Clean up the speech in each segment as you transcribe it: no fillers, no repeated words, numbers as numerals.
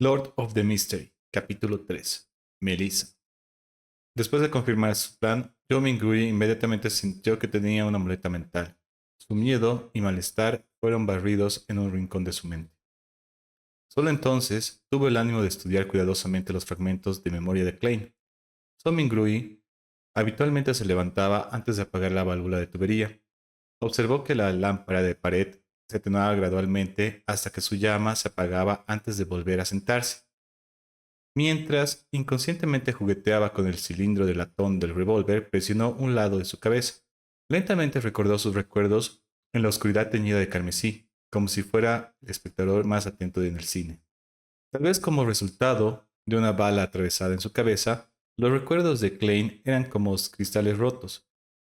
Lord of the Mystery, capítulo 3. Melissa. Después de confirmar su plan, Joe Mingui inmediatamente sintió que tenía una muleta mental. Su miedo y malestar fueron barridos en un rincón de su mente. Solo entonces tuvo el ánimo de estudiar cuidadosamente los fragmentos de memoria de Klein. So Mingui habitualmente se levantaba antes de apagar la válvula de tubería. Observó que la lámpara de pared se atenuaba gradualmente hasta que su llama se apagaba antes de volver a sentarse. Mientras inconscientemente jugueteaba con el cilindro de latón del revólver, presionó un lado de su cabeza. Lentamente recordó sus recuerdos en la oscuridad teñida de carmesí, como si fuera el espectador más atento en el cine. Tal vez como resultado de una bala atravesada en su cabeza, los recuerdos de Klein eran como cristales rotos.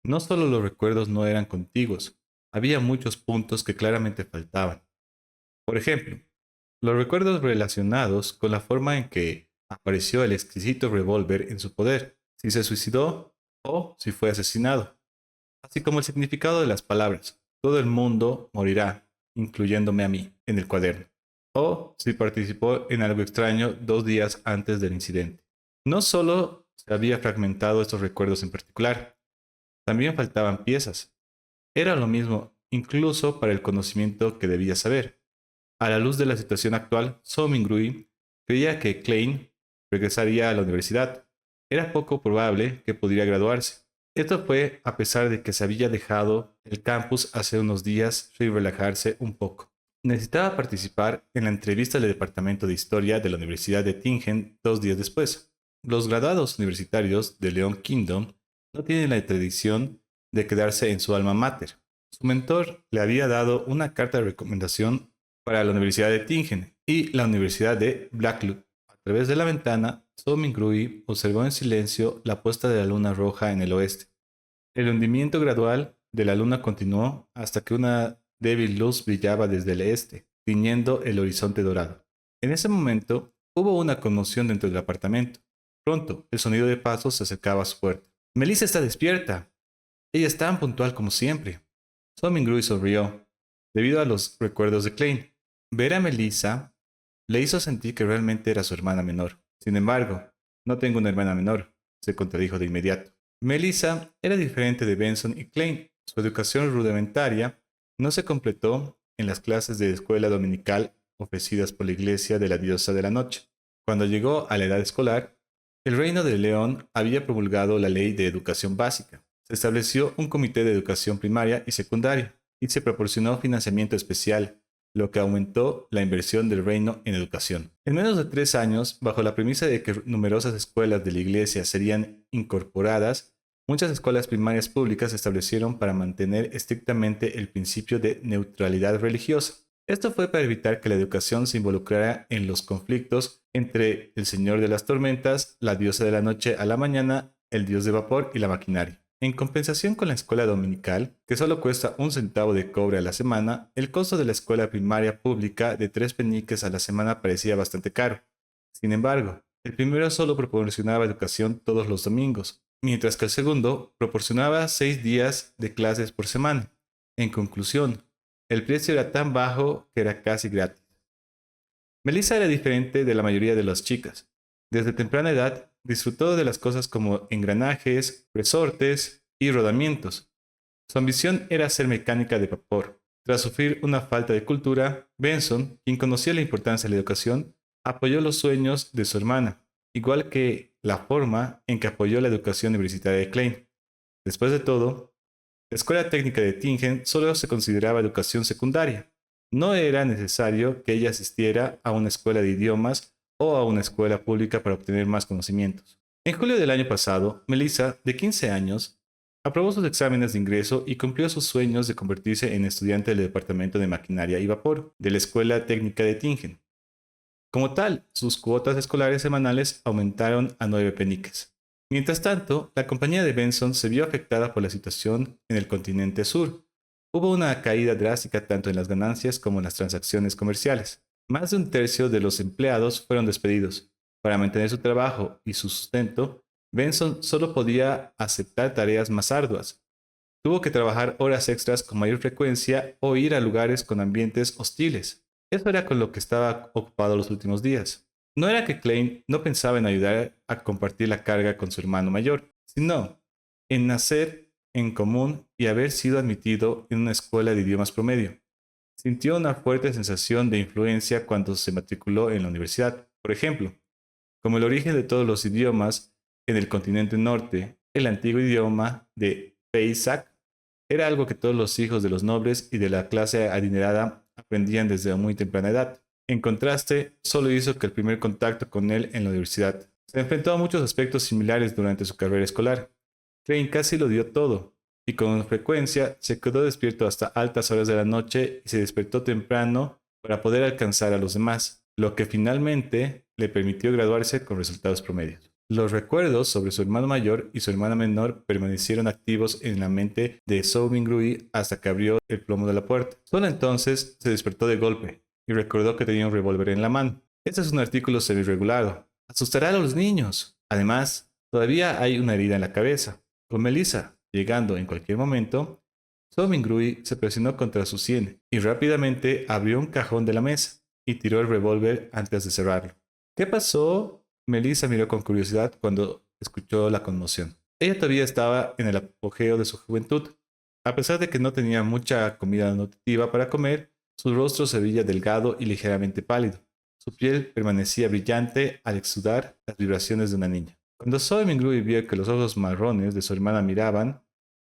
No solo los recuerdos no eran contiguos, había muchos puntos que claramente faltaban. Por ejemplo, los recuerdos relacionados con la forma en que apareció el exquisito revólver en su poder, si se suicidó o si fue asesinado, así como el significado de las palabras "todo el mundo morirá, incluyéndome a mí", en el cuaderno, o si participó en algo extraño 2 días antes del incidente. No solo se había fragmentado estos recuerdos en particular, también faltaban piezas. Era lo mismo incluso para el conocimiento que debía saber. A la luz de la situación actual, So Mingui creía que Klein regresaría a la universidad. Era poco probable que pudiera graduarse. Esto fue a pesar de que se había dejado el campus hace unos días y relajarse un poco. Necesitaba participar en la entrevista del Departamento de Historia de la Universidad de Tingen 2 días después. Los graduados universitarios de Leon Kingdom no tienen la tradición de quedarse en su alma mater. Su mentor le había dado una carta de recomendación para la Universidad de Tingen y la Universidad de Blacklock. A través de la ventana, So Mingui observó en silencio la puesta de la luna roja en el oeste. El hundimiento gradual de la luna continuó hasta que una débil luz brillaba desde el este, tiñendo el horizonte dorado. En ese momento, hubo una conmoción dentro del apartamento. Pronto, el sonido de pasos se acercaba a su puerta. «Melissa está despierta. Ella es tan puntual como siempre». So Mingui sonrió, debido a los recuerdos de Klein. Ver a Melissa le hizo sentir que realmente era su hermana menor. Sin embargo, no tengo una hermana menor, se contradijo de inmediato. Melissa era diferente de Benson y Klein. Su educación rudimentaria no se completó en las clases de escuela dominical ofrecidas por la iglesia de la diosa de la noche. Cuando llegó a la edad escolar, el Reino de León había promulgado la ley de educación básica. Se estableció un comité de educación primaria y secundaria y se proporcionó financiamiento especial, lo que aumentó la inversión del reino en educación. En menos de 3 años, bajo la premisa de que numerosas escuelas de la iglesia serían incorporadas, muchas escuelas primarias públicas se establecieron para mantener estrictamente el principio de neutralidad religiosa. Esto fue para evitar que la educación se involucrara en los conflictos entre el señor de las tormentas, la diosa de la noche a la mañana, el dios de vapor y la maquinaria. En compensación con la escuela dominical, que solo cuesta 1 centavo de cobre a la semana, el costo de la escuela primaria pública de 3 peniques a la semana parecía bastante caro. Sin embargo, el primero solo proporcionaba educación todos los domingos, mientras que el segundo proporcionaba 6 días de clases por semana. En conclusión, el precio era tan bajo que era casi gratis. Melissa era diferente de la mayoría de las chicas. Desde temprana edad disfrutó de las cosas como engranajes, resortes y rodamientos. Su ambición era ser mecánica de vapor. Tras sufrir una falta de cultura, Benson, quien conocía la importancia de la educación, apoyó los sueños de su hermana, igual que la forma en que apoyó la educación universitaria de Klein. Después de todo, la Escuela Técnica de Tingen solo se consideraba educación secundaria. No era necesario que ella asistiera a una escuela de idiomas o a una escuela pública para obtener más conocimientos. En julio del año pasado, Melissa, de 15 años, aprobó sus exámenes de ingreso y cumplió sus sueños de convertirse en estudiante del Departamento de Maquinaria y Vapor de la Escuela Técnica de Tingen. Como tal, sus cuotas escolares semanales aumentaron a 9 peniques. Mientras tanto, la compañía de Benson se vio afectada por la situación en el continente sur. Hubo una caída drástica tanto en las ganancias como en las transacciones comerciales. Más de un tercio de los empleados fueron despedidos. Para mantener su trabajo y su sustento, Benson solo podía aceptar tareas más arduas. Tuvo que trabajar horas extras con mayor frecuencia o ir a lugares con ambientes hostiles. Eso era con lo que estaba ocupado los últimos días. No era que Klein no pensaba en ayudar a compartir la carga con su hermano mayor, sino en nacer en común y haber sido admitido en una escuela de idiomas promedio. Sintió una fuerte sensación de influencia cuando se matriculó en la universidad. Por ejemplo, como el origen de todos los idiomas en el continente norte, el antiguo idioma de Paisak era algo que todos los hijos de los nobles y de la clase adinerada aprendían desde muy temprana edad. En contraste, solo hizo que el primer contacto con él en la universidad. Se enfrentó a muchos aspectos similares durante su carrera escolar. Crane casi lo dio todo, y con frecuencia se quedó despierto hasta altas horas de la noche y se despertó temprano para poder alcanzar a los demás, lo que finalmente le permitió graduarse con resultados promedios. Los recuerdos sobre su hermano mayor y su hermana menor permanecieron activos en la mente de Zhou Mingrui hasta que abrió el plomo de la puerta. Solo entonces se despertó de golpe y recordó que tenía un revólver en la mano. Este es un artículo semi-regulado. Asustará a los niños. Además, todavía hay una herida en la cabeza. Con Melissa llegando en cualquier momento, Zhou Mingrui se presionó contra su sien y rápidamente abrió un cajón de la mesa y tiró el revólver antes de cerrarlo. ¿Qué pasó? Melissa miró con curiosidad cuando escuchó la conmoción. Ella todavía estaba en el apogeo de su juventud. A pesar de que no tenía mucha comida nutritiva para comer, su rostro se veía delgado y ligeramente pálido. Su piel permanecía brillante al exudar las vibraciones de una niña. Cuando Zoe Mingrui vio que los ojos marrones de su hermana miraban,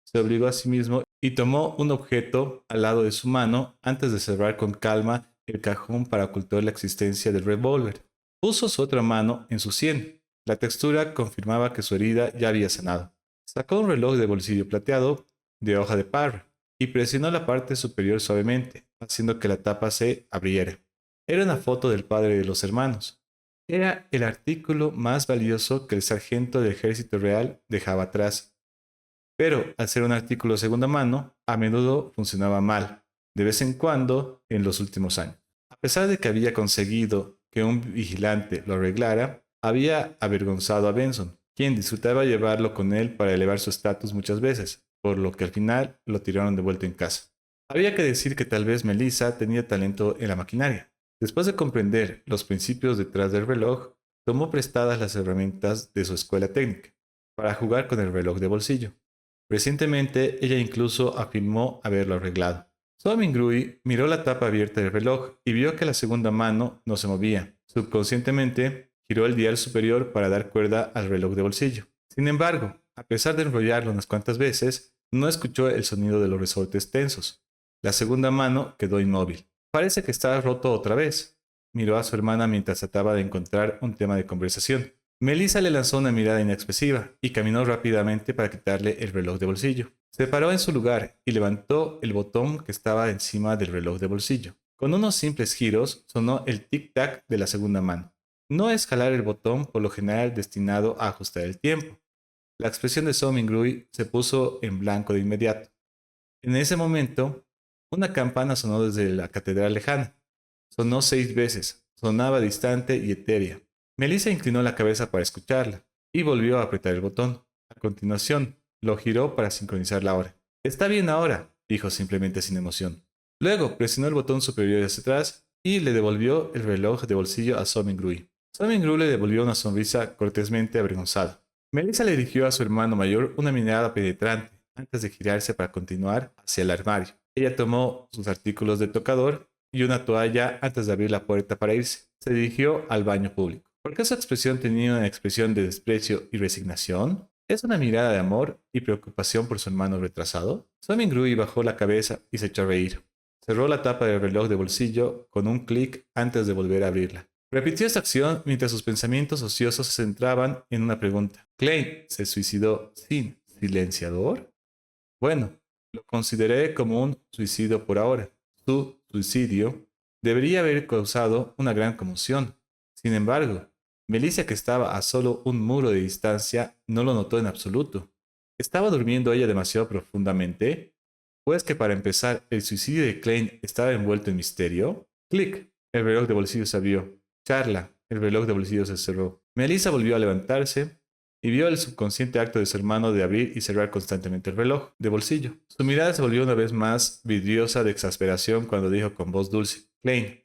se obligó a sí mismo y tomó un objeto al lado de su mano antes de cerrar con calma el cajón para ocultar la existencia del revólver. Puso su otra mano en su sien. La textura confirmaba que su herida ya había sanado. Sacó un reloj de bolsillo plateado de hoja de parra y presionó la parte superior suavemente, haciendo que la tapa se abriera. Era una foto del padre de los hermanos. Era el artículo más valioso que el sargento del ejército real dejaba atrás. Pero al ser un artículo de segunda mano, a menudo funcionaba mal, de vez en cuando en los últimos años. A pesar de que había conseguido que un vigilante lo arreglara, había avergonzado a Benson, quien disfrutaba llevarlo con él para elevar su estatus muchas veces, por lo que al final lo tiraron de vuelta en casa. Había que decir que tal vez Melissa tenía talento en la maquinaria. Después de comprender los principios detrás del reloj, tomó prestadas las herramientas de su escuela técnica para jugar con el reloj de bolsillo. Recientemente, ella incluso afirmó haberlo arreglado. Zhou Mingrui miró la tapa abierta del reloj y vio que la segunda mano no se movía. Subconscientemente, giró el dial superior para dar cuerda al reloj de bolsillo. Sin embargo, a pesar de enrollarlo unas cuantas veces, no escuchó el sonido de los resortes tensos. La segunda mano quedó inmóvil. Parece que estaba roto otra vez. Miró a su hermana mientras trataba de encontrar un tema de conversación. Melissa le lanzó una mirada inexpresiva y caminó rápidamente para quitarle el reloj de bolsillo. Se paró en su lugar y levantó el botón que estaba encima del reloj de bolsillo. Con unos simples giros sonó el tic-tac de la segunda mano. No es jalar el botón por lo general destinado a ajustar el tiempo. La expresión de Zhou Mingrui se puso en blanco de inmediato. En ese momento, una campana sonó desde la catedral lejana. Sonó 6 veces. Sonaba distante y etérea. Melissa inclinó la cabeza para escucharla y volvió a apretar el botón. A continuación, lo giró para sincronizar la hora. Está bien ahora, dijo simplemente sin emoción. Luego presionó el botón superior hacia atrás y le devolvió el reloj de bolsillo a Zhou Mingrui. Zhou Mingrui le devolvió una sonrisa cortésmente avergonzada. Melissa le dirigió a su hermano mayor una mirada penetrante antes de girarse para continuar hacia el armario. Ella tomó sus artículos de tocador y una toalla antes de abrir la puerta para irse. Se dirigió al baño público. ¿Por qué su expresión tenía una expresión de desprecio y resignación? ¿Es una mirada de amor y preocupación por su hermano retrasado? Zhou Mingrui bajó la cabeza y se echó a reír. Cerró la tapa del reloj de bolsillo con un clic antes de volver a abrirla. Repitió esta acción mientras sus pensamientos ociosos se centraban en una pregunta. ¿Klein se suicidó sin silenciador? Bueno, lo consideré como un suicidio por ahora. Su suicidio debería haber causado una gran conmoción. Sin embargo, Melissa, que estaba a solo un muro de distancia, no lo notó en absoluto. ¿Estaba durmiendo ella demasiado profundamente? Pues que para empezar, el suicidio de Klein estaba envuelto en misterio. Clic, el reloj de bolsillo se abrió. Charla, el reloj de bolsillo se cerró. Melissa volvió a levantarse y vio el subconsciente acto de su hermano de abrir y cerrar constantemente el reloj de bolsillo. Su mirada se volvió una vez más vidriosa de exasperación cuando dijo con voz dulce: Klein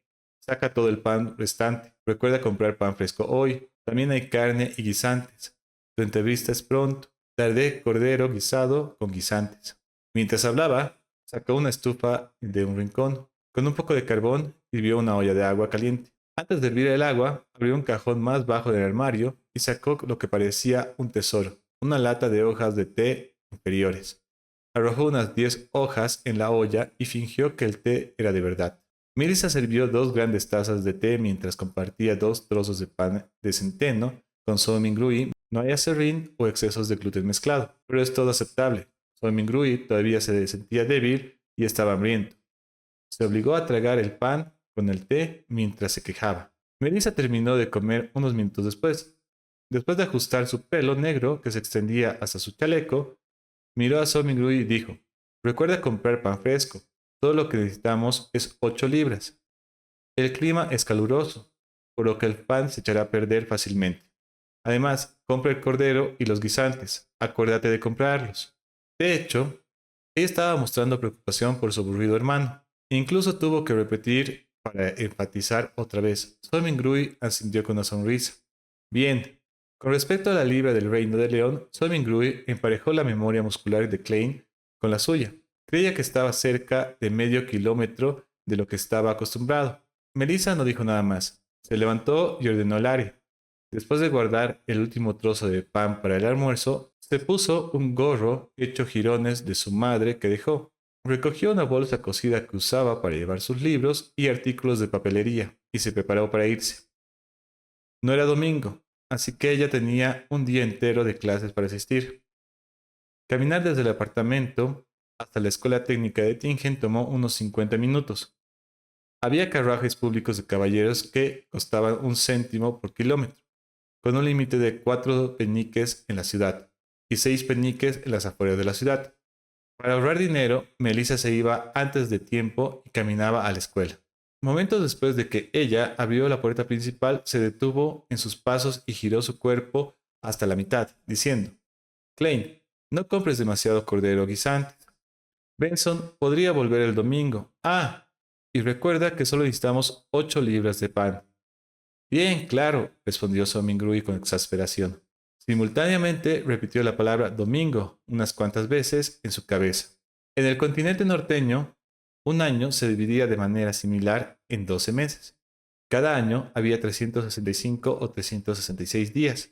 saca todo el pan restante. Recuerda comprar pan fresco hoy. También hay carne y guisantes. Tu entrevista es pronto. Daré cordero guisado con guisantes. Mientras hablaba, sacó una estufa de un rincón. Con un poco de carbón, hirvió una olla de agua caliente. Antes de hervir el agua, abrió un cajón más bajo del armario y sacó lo que parecía un tesoro, una lata de hojas de té inferiores. Arrojó unas 10 hojas en la olla y fingió que el té era de verdad. Melissa sirvió 2 grandes tazas de té mientras compartía 2 trozos de pan de centeno con soy mingrui. No hay aserrín o excesos de gluten mezclado, pero es todo aceptable. Soy mingrui todavía se sentía débil y estaba hambriento. Se obligó a tragar el pan con el té mientras se quejaba. Melissa terminó de comer unos minutos después. Después de ajustar su pelo negro que se extendía hasta su chaleco, miró a Somingrui y dijo, recuerda comprar pan fresco. Todo lo que necesitamos es 8 libras. El clima es caluroso, por lo que el pan se echará a perder fácilmente. Además, compra el cordero y los guisantes. Acuérdate de comprarlos. De hecho, ella estaba mostrando preocupación por su aburrido hermano. Incluso tuvo que repetir para enfatizar otra vez. Somingrui asintió con una sonrisa. Bien. Con respecto a la libra del Reino de León, Somingrui emparejó la memoria muscular de Klein con la suya. Creía que estaba cerca de medio kilómetro de lo que estaba acostumbrado. Melissa no dijo nada más. Se levantó y ordenó el área. Después de guardar el último trozo de pan para el almuerzo, se puso un gorro hecho jirones de su madre que dejó. Recogió una bolsa cosida que usaba para llevar sus libros y artículos de papelería y se preparó para irse. No era domingo, así que ella tenía un día entero de clases para asistir. Caminar desde el apartamento hasta la escuela técnica de Tingen tomó unos 50 minutos. Había carruajes públicos de caballeros que costaban 1 céntimo por kilómetro, con un límite de 4 peniques en la ciudad y 6 peniques en las afueras de la ciudad. Para ahorrar dinero, Melissa se iba antes de tiempo y caminaba a la escuela. Momentos después de que ella abrió la puerta principal, se detuvo en sus pasos y giró su cuerpo hasta la mitad, diciendo, Klein, no compres demasiado cordero guisante. Benson podría volver el domingo. Ah, y recuerda que solo necesitamos 8 libras de pan. Bien, claro, respondió Somingrui con exasperación. Simultáneamente repitió la palabra domingo unas cuantas veces en su cabeza. En el continente norteño, un año se dividía de manera similar en 12 meses. Cada año había 365 o 366 días.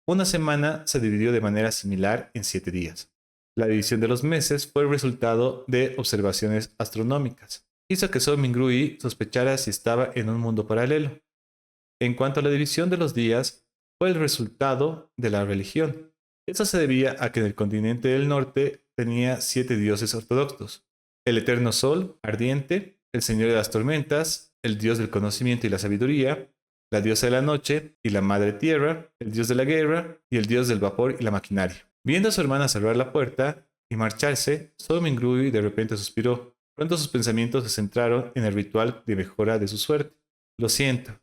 Una semana se dividió de manera similar en 7 días. La división de los meses fue el resultado de observaciones astronómicas. Hizo que Somingrui sospechara si estaba en un mundo paralelo. En cuanto a la división de los días, fue el resultado de la religión. Eso se debía a que en el continente del norte tenía 7 dioses ortodoxos: el eterno sol ardiente, el señor de las tormentas, el dios del conocimiento y la sabiduría, la diosa de la noche y la madre tierra, el dios de la guerra y el dios del vapor y la maquinaria. Viendo a su hermana cerrar la puerta y marcharse, Somingrui de repente suspiró. Pronto sus pensamientos se centraron en el ritual de mejora de su suerte. Lo siento.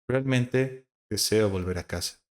Realmente deseo volver a casa.